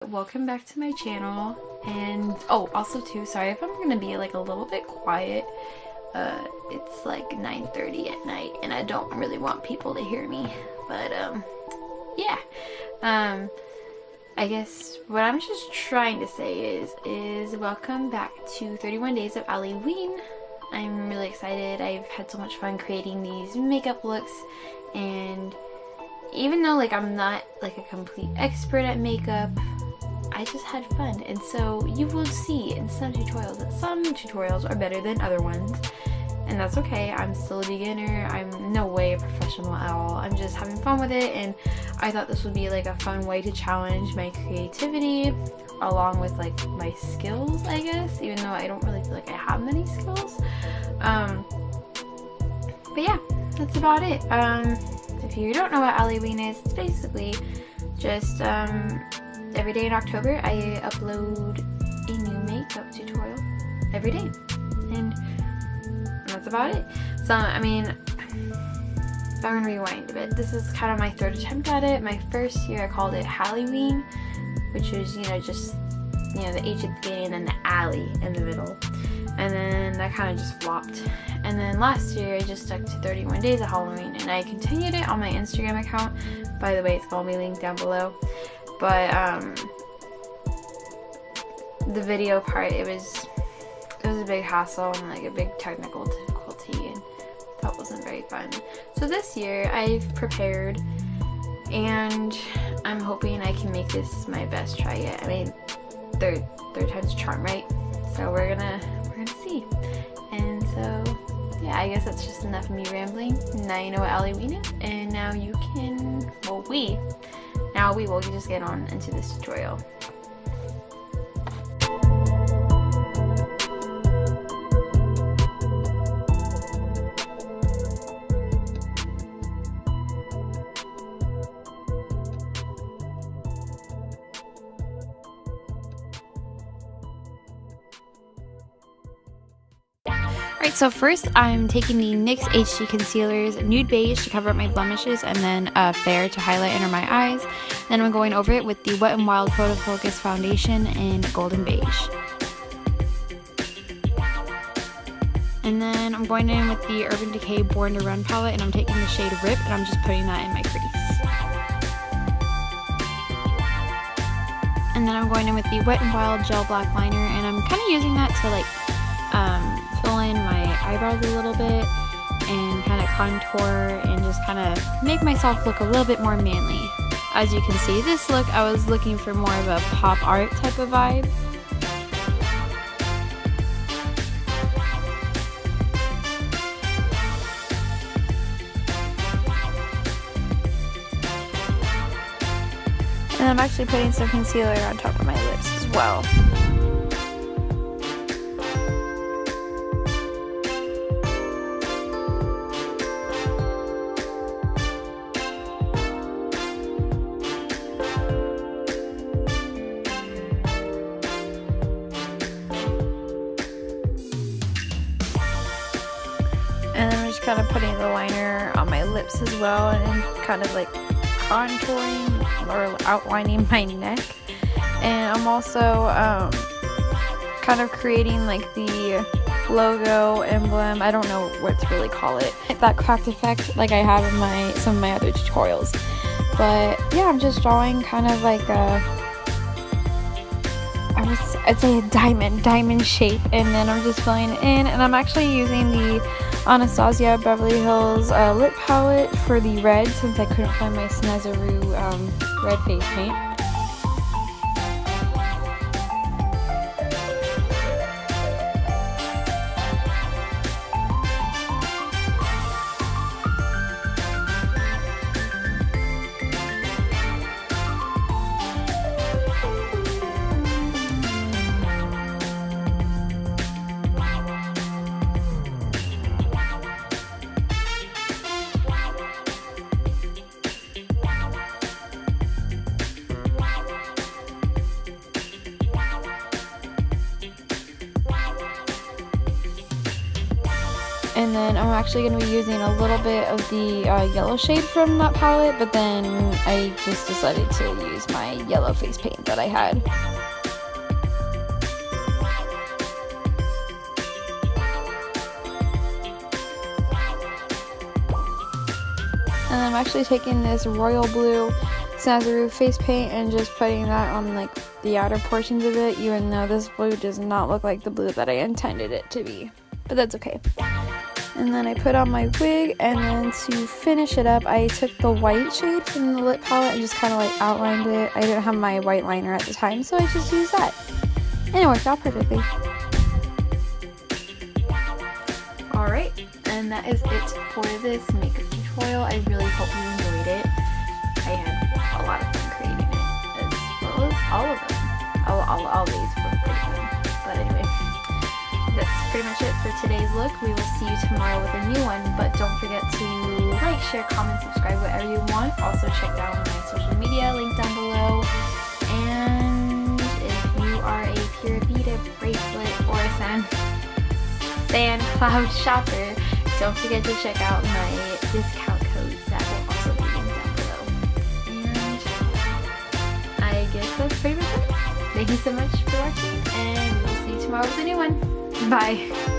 Welcome back to my channel. And also too, sorry if I'm gonna be like a little bit quiet. It's like 9:30 at night and I don't really want people to hear me, but yeah. I guess what I'm just trying to say is welcome back to 31 days of Allieween. I'm really excited. I've had so much fun creating these makeup looks, and even though like I'm not like a complete expert at makeup, I just had fun. And so you will see in some tutorials that some tutorials are better than other ones, and that's okay. I'm still a beginner. I'm no way a professional at all. I'm just having fun with it, and I thought this would be like a fun way to challenge my creativity along with like my skills, I guess, even though I don't really feel like I have many skills. But yeah, that's about it. If you don't know what Allieween is, it's basically just every day in October I upload a new makeup tutorial every day, and that's about it. So I mean, if I'm gonna rewind a bit, this is kind of my third attempt at it. My first year I called it Allieween, which was, just the H at the beginning and then the alley in the middle, and then that kind of just flopped. And then last year I just stuck to 31 days of Halloween, and I continued it on my Instagram account. By the way, it's gonna be linked down below. But the video part, it was a big hassle and like a big technical difficulty, and that wasn't very fun. So this year I've prepared, and I'm hoping I can make this my best try yet. I mean, third time's a charm, right? So we're gonna see. And so yeah, I guess that's just enough of me rambling. Now you know what Allieween is, and now you can, we will just get on into this tutorial. Alright, so first I'm taking the NYX HD Concealer's Nude Beige to cover up my blemishes, and then Fair to highlight under my eyes. Then I'm going over it with the Wet n Wild Photo Focus Foundation in Golden Beige. And then I'm going in with the Urban Decay Born to Run palette, and I'm taking the shade Rip, and I'm just putting that in my crease. And then I'm going in with the Wet n Wild Gel Black Liner, and I'm kind of using that to like fill in my eyebrows a little bit and kind of contour and just kind of make myself look a little bit more manly. As you can see, this look, I was looking for more of a pop art type of vibe. And I'm actually putting some concealer on top of my lips as well. And I'm just kind of putting the liner on my lips as well, and kind of like contouring or outlining my neck. And I'm also kind of creating like the logo emblem. I don't know what to really call it. That cracked effect like I have in some of my other tutorials. But yeah, I'm just drawing kind of like I'd say a diamond shape, and then I'm just filling it in. And I'm actually using the Anastasia Beverly Hills lip palette for the red, since I couldn't find my Snazaroo red face paint. And then I'm actually going to be using a little bit of the yellow shade from that palette, but then I just decided to use my yellow face paint that I had. And I'm actually taking this royal blue Sans Serif face paint and just putting that on like the outer portions of it, even though this blue does not look like the blue that I intended it to be. But that's okay. And then I put on my wig, and then to finish it up, I took the white shade from the lip palette and just kind of like outlined it. I didn't have my white liner at the time, so I just used that. And it worked out perfectly. Alright, and that is it for this makeup tutorial. I really hope you enjoyed it. I had a lot of fun creating it, as well as all of them. All these were pretty fun. But anyway, that's pretty much it for today's look. We will see you tomorrow with a new one, but don't forget to like, share, comment, subscribe, whatever you want. Also check out my social media, link down below. And if you are a Pura Vida bracelet or a Sand Cloud shopper, don't forget to check out my discount codes that will also be linked down below. And I guess that's pretty much it. Thank you so much for watching, and we'll see you tomorrow with a new one. Bye!